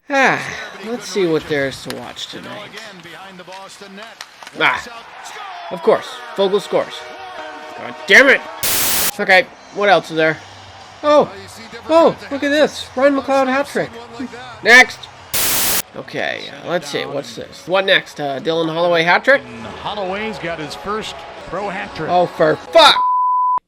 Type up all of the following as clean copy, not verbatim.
Let's see what there is to watch tonight. Of course, Foegele scores. God damn it! Okay, what else is there? Oh, look at this. Ryan McLeod hat trick. Next! Okay, let's see, what's this? What next? Dylan Holloway hat trick? Holloway's got his first pro hat trick. Oh, for fuck!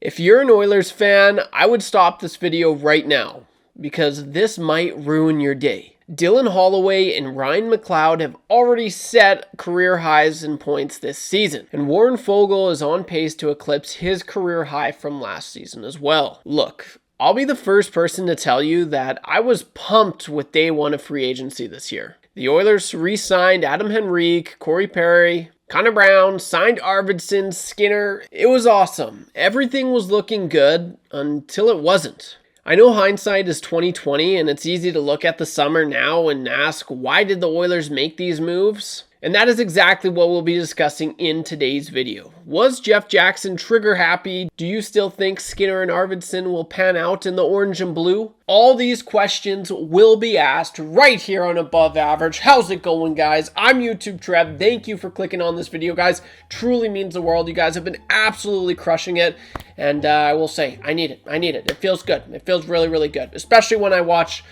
If you're an Oilers fan, I would stop this video right now, because this might ruin your day. Dylan Holloway and Ryan McLeod have already set career highs in points this season, and Warren Foegele is on pace to eclipse his career high from last season as well. Look, I'll be the first person to tell you that I was pumped with day one of free agency this year. The Oilers re-signed Adam Henrique, Corey Perry, Connor Brown, signed Arvidsson, Skinner. It was awesome. Everything was looking good until it wasn't. I know hindsight is 20/20 and it's easy to look at the summer now and ask, why did the Oilers make these moves? And that is exactly what we'll be discussing in today's video. Was Jeff Jackson trigger happy? Do you still think Skinner and Arvidsson will pan out in the orange and blue? All these questions will be asked right here on Above Average. How's it going, guys? I'm YouTube Trev. Thank you for clicking on this video, guys. Truly means the world. You guys have been absolutely crushing it. And I will say, I need it. It feels good. It feels really, really good. Especially when I watch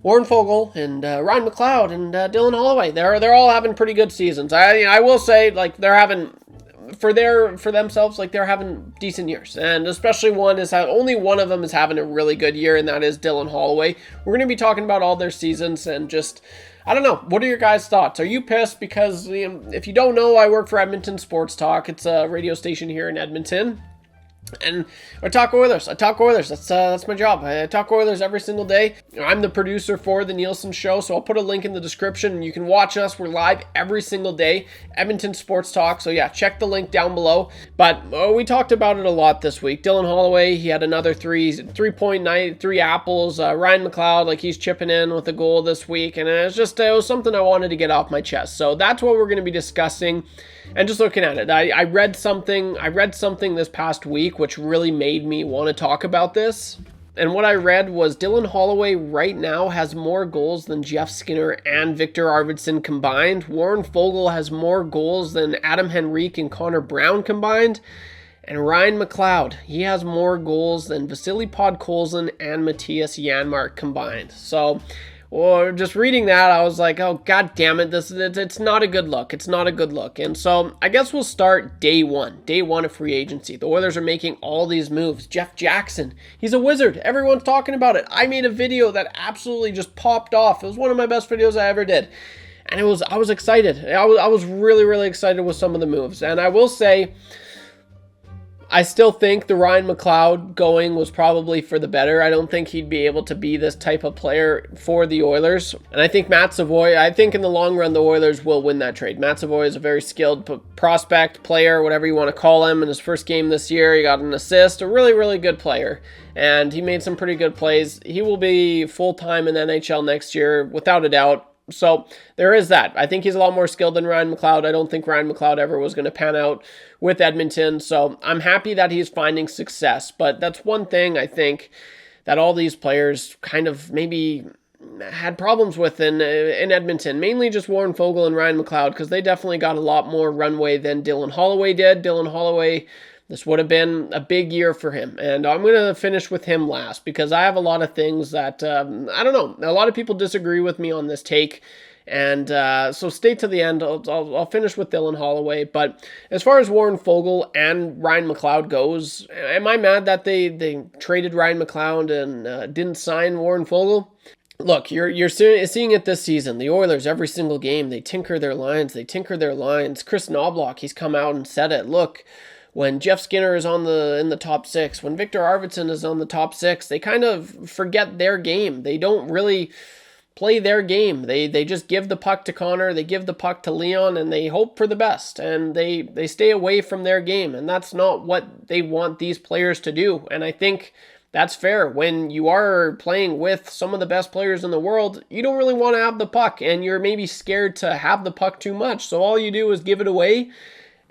Warren Foegele and Ryan McLeod and Dylan Holloway. They're all having pretty good seasons. I will say, like, they're having for themselves, like, they're having decent years, and especially only one of them is having a really good year, and that is Dylan Holloway. We're gonna be talking about all their seasons and just, I don't know, what are your guys' thoughts? Are you pissed because, if you don't know, I work for Edmonton Sports Talk. It's a radio station here in Edmonton. And I talk Oilers. That's my job. I talk Oilers every single day. I'm the producer for the Nielsen Show, so I'll put a link in the description. You can watch us. We're live every single day. Edmonton Sports Talk. So yeah, check the link down below. But we talked about it a lot this week. Dylan Holloway, he had another 3.93 apples. Ryan McLeod, like, he's chipping in with a goal this week, and it was something I wanted to get off my chest. So that's what we're going to be discussing. And just looking at it, I read something this past week which really made me want to talk about this. And what I read was Dylan Holloway right now has more goals than Jeff Skinner and Victor Arvidsson combined. Warren Foegele has more goals than Adam Henrique and Connor Brown combined. And Ryan McLeod, he has more goals than Vasily Podkolzin and Matthias Janmark combined. So, or just reading that, I was like, oh, god damn it, it's not a good look. It's not a good look. And so I guess we'll start day one of free agency. The Oilers are making all these moves. Jeff Jackson, he's a wizard. Everyone's talking about it. I made a video that absolutely just popped off. It was one of my best videos I ever did. And I was excited. I was really, really excited with some of the moves. And I will say, I still think the Ryan McLeod going was probably for the better. I don't think he'd be able to be this type of player for the Oilers. And I think Matt Savoy, I think in the long run, the Oilers will win that trade. Matt Savoy is a very skilled prospect, player, whatever you want to call him. In his first game this year, he got an assist, a really, really good player. And he made some pretty good plays. He will be full-time in the NHL next year, without a doubt. So there is that. I think he's a lot more skilled than Ryan McLeod. I don't think Ryan McLeod ever was going to pan out with Edmonton. So I'm happy that he's finding success. But that's one thing I think that all these players kind of maybe had problems with in Edmonton. Mainly just Warren Foegele and Ryan McLeod, because they definitely got a lot more runway than Dylan Holloway did. Dylan Holloway, this would have been a big year for him. And I'm going to finish with him last because I have a lot of things that, I don't know, a lot of people disagree with me on this take. And so stay to the end. I'll finish with Dylan Holloway. But as far as Warren Foegele and Ryan McLeod goes, am I mad that they traded Ryan McLeod and didn't sign Warren Foegele? Look, you're seeing it this season. The Oilers, every single game, they tinker their lines. Chris Knobloch, he's come out and said it. Look, when Jeff Skinner is in the top six, when Victor Arvidsson is on the top six, they kind of forget their game. They don't really play their game. They just give the puck to Connor, they give the puck to Leon, and they hope for the best. And they stay away from their game. And that's not what they want these players to do. And I think that's fair. When you are playing with some of the best players in the world, you don't really want to have the puck. And you're maybe scared to have the puck too much. So all you do is give it away.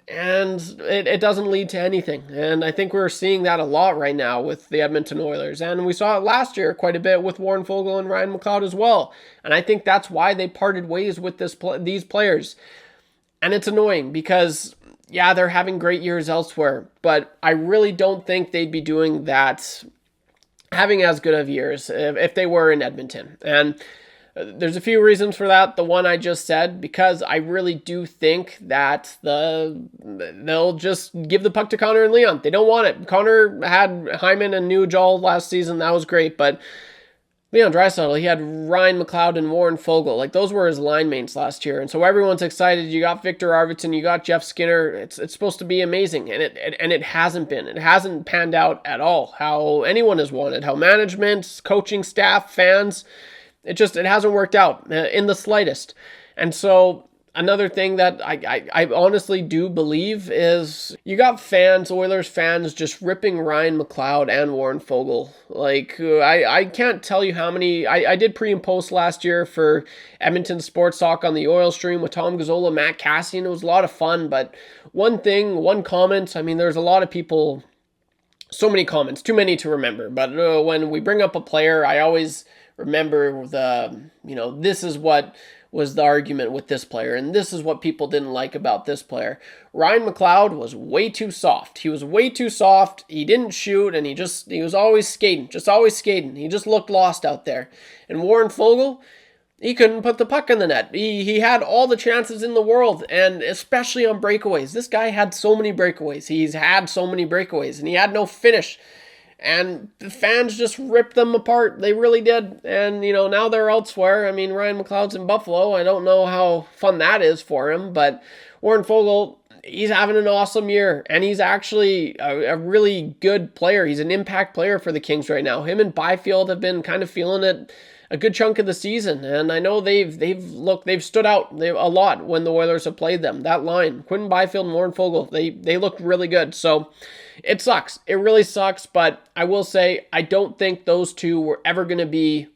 and it doesn't lead to anything. And I think we're seeing that a lot right now with the Edmonton Oilers. And we saw it last year quite a bit with Warren Foegele and Ryan McLeod as well. And I think that's why they parted ways with these players. And it's annoying because, yeah, they're having great years elsewhere, but I really don't think they'd be doing that, having as good of years if they were in Edmonton. And there's a few reasons for that. The one I just said, because I really do think that they'll just give the puck to Connor and Leon. They don't want it. Connor had Hyman and Nugent last season. That was great. But Leon Draisaitl, he had Ryan McLeod and Warren Foegele. Like, those were his line mates last year. And so everyone's excited. You got Victor Arvidsson. You got Jeff Skinner. It's supposed to be amazing. And it hasn't been. It hasn't panned out at all how anyone has wanted. How management, coaching staff, fans... It hasn't worked out in the slightest. And so another thing that I honestly do believe is you got fans, Oilers fans, just ripping Ryan McLeod and Warren Foegele. Like, I can't tell you how many. I did pre and post last year for Edmonton Sports Talk on the Oil Stream with Tom Gazzola, Matt Cassian. It was a lot of fun. But one comment, I mean, there's a lot of people, so many comments, too many to remember. But when we bring up a player, I always remember this is what was the argument with this player, and this is what people didn't like about this player. Ryan McLeod was way too soft. He was way too soft. He didn't shoot, and he was always skating. He just looked lost out there. And Warren Foegele, he couldn't put the puck in the net. He had all the chances in the world, and especially on breakaways. This guy had so many breakaways. He's had so many breakaways, and he had no finish. And the fans just ripped them apart. They really did. And, now they're elsewhere. I mean, Ryan McLeod's in Buffalo. I don't know how fun that is for him. But Warren Foegele, he's having an awesome year. And he's actually a really good player. He's an impact player for the Kings right now. Him and Byfield have been kind of feeling it a good chunk of the season. And I know they've stood out a lot when the Oilers have played them. That line, Quinton Byfield and Warren Foegele, they looked really good. So it sucks. It really sucks. But I will say, I don't think those two were ever going to be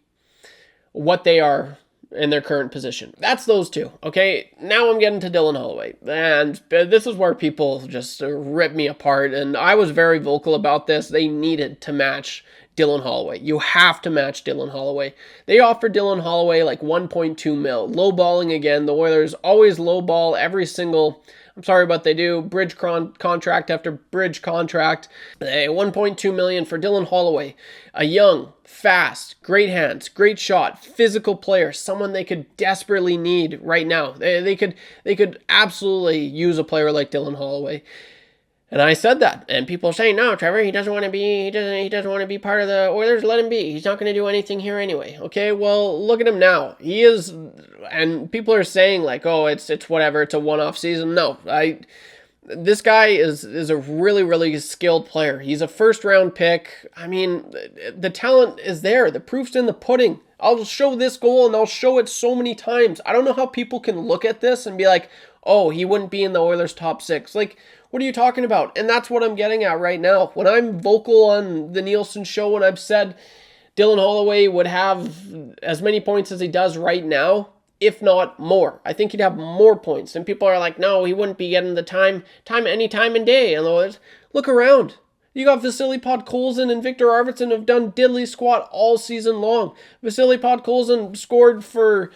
what they are in their current position. That's those two. Okay, now I'm getting to Dylan Holloway. And this is where people just rip me apart. And I was very vocal about this. They needed to match Dylan Holloway. You have to match Dylan Holloway. They offered Dylan Holloway like 1.2 mil. Lowballing again. The Oilers always lowball every single... I'm sorry, but they do. Bridge contract after bridge contract. $1.2 million for Dylan Holloway. A young, fast, great hands, great shot, physical player. Someone they could desperately need right now. They could absolutely use a player like Dylan Holloway. And I said that, and people are saying, "No, Trevor, he doesn't want to be part of the Oilers. Let him be. He's not going to do anything here anyway." Okay, well, look at him now. He is, and people are saying like, "Oh, it's whatever. It's a one-off season." No, this guy is a really, really skilled player. He's a first-round pick. I mean, the talent is there. The proof's in the pudding. I'll show this goal, and I'll show it so many times. I don't know how people can look at this and be like, "Oh, he wouldn't be in the Oilers' top 6." Like, what are you talking about? And that's what I'm getting at right now. When I'm vocal on the Nielsen show, when I've said Dylan Holloway would have as many points as he does right now, if not more. I think he'd have more points. And people are like, "No, he wouldn't be getting the time any time and day." And look around. You got Vasily Podkolzin and Victor Arvidsson have done diddly squat all season long. Vasily Podkolzin scored for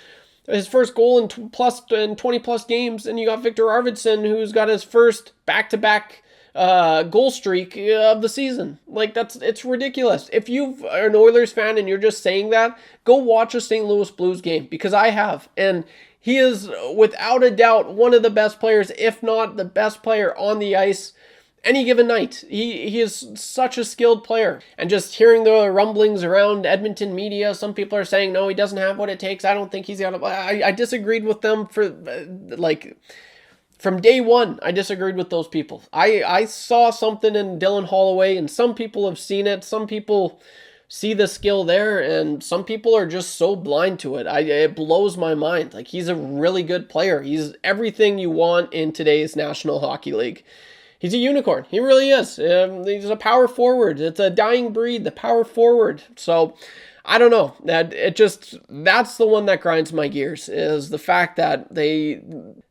his first goal in 20-plus games, and you got Victor Arvidsson, who's got his first back-to-back goal streak of the season. Like, it's ridiculous. If you are an Oilers fan and you're just saying that, go watch a St. Louis Blues game, because I have. And he is, without a doubt, one of the best players, if not the best player on the ice any given night. He is such a skilled player. And just hearing the rumblings around Edmonton media, some people are saying, "No, he doesn't have what it takes. I don't think he's got it." I disagreed with them from day one. I disagreed with those people. I saw something in Dylan Holloway, and some people have seen it. Some people see the skill there, and some people are just so blind to it. It blows my mind. Like, he's a really good player. He's everything you want in today's National Hockey League. He's a unicorn. He really is. He's a power forward. It's a dying breed, the power forward. So I don't know. That's the one that grinds my gears, is the fact that the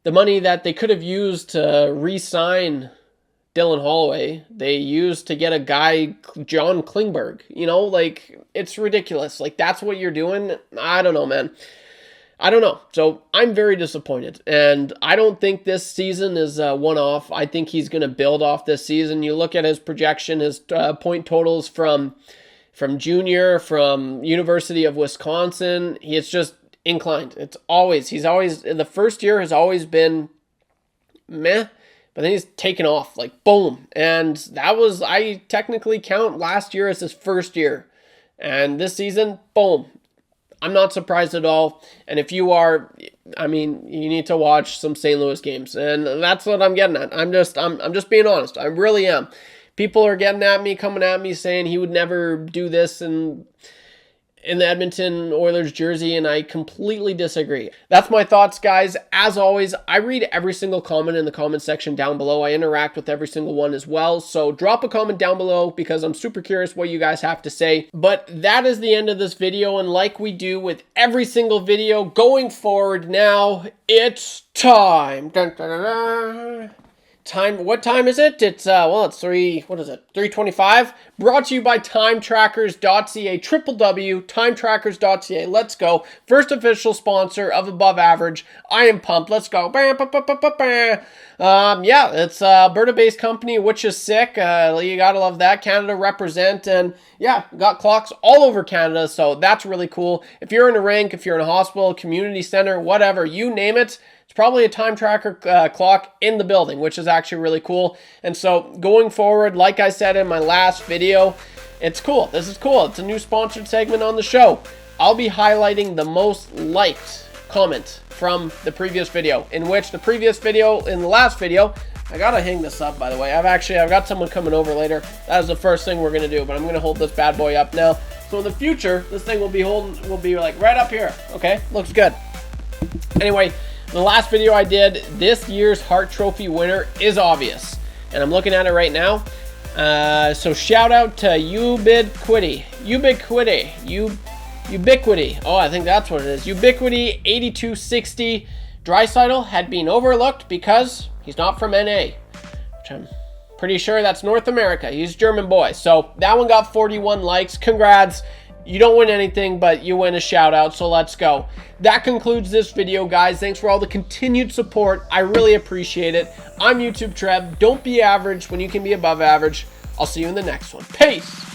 money that they could have used to re-sign Dylan Holloway, they used to get a guy, John Klingberg. You know, like, it's ridiculous. Like, that's what you're doing. I don't know, man. I don't know. So I'm very disappointed. And I don't think this season is a one-off. I think he's going to build off this season. You look at his projection, his point totals from junior, from University of Wisconsin. It's just inclined. He's always, in the first year has always been meh. But then he's taken off, like, boom. And I technically count last year as his first year. And this season, boom. I'm not surprised at all. And if you are, I mean, you need to watch some St. Louis games. And that's what I'm getting at. I'm just being honest. I really am. People are getting at me, coming at me, saying he would never do this in the Edmonton Oilers jersey, and I completely disagree. That's my thoughts, guys. As always, I read every single comment in the comment section down below. I interact with every single one as well, so drop a comment down below because I'm super curious what you guys have to say. But that is the end of this video, and like we do with every single video going forward now, it's time. Dun, dun, dun, dun. What time is it? It's it's 3:25. Brought to you by timetrackers.ca, www.timetrackers.ca. Let's go. First official sponsor of Above Average. I am pumped. Let's go. Yeah, it's Alberta-based company, which is sick. You gotta love that. Canada represent, and yeah, got clocks all over Canada, so that's really cool. If you're in a rink, if you're in a hospital, community center, whatever, you name it, it's probably a time tracker clock in the building, which is actually really cool. And so going forward, like I said in my last video, it's cool. This is cool. It's a new sponsored segment on the show. I'll be highlighting the most liked comment from the previous video, in the last video, I gotta hang this up, by the way. I've got someone coming over later. That is the first thing we're gonna do, but I'm gonna hold this bad boy up now. So in the future, this thing will be like right up here. Okay, looks good. Anyway, the last video I did, this year's Hart Trophy winner is obvious, and I'm looking at it right now. So shout out to Ubiquity. Oh, I think that's what it is. Ubiquity 8260. Draisaitl had been overlooked because he's not from NA, which I'm pretty sure that's North America. He's a German boy. So that one got 41 likes. Congrats. You don't win anything, but you win a shout out, so let's go. That concludes this video, guys. Thanks for all the continued support. I really appreciate it. I'm YouTube Trev. Don't be average when you can be above average. I'll see you in the next one. Peace.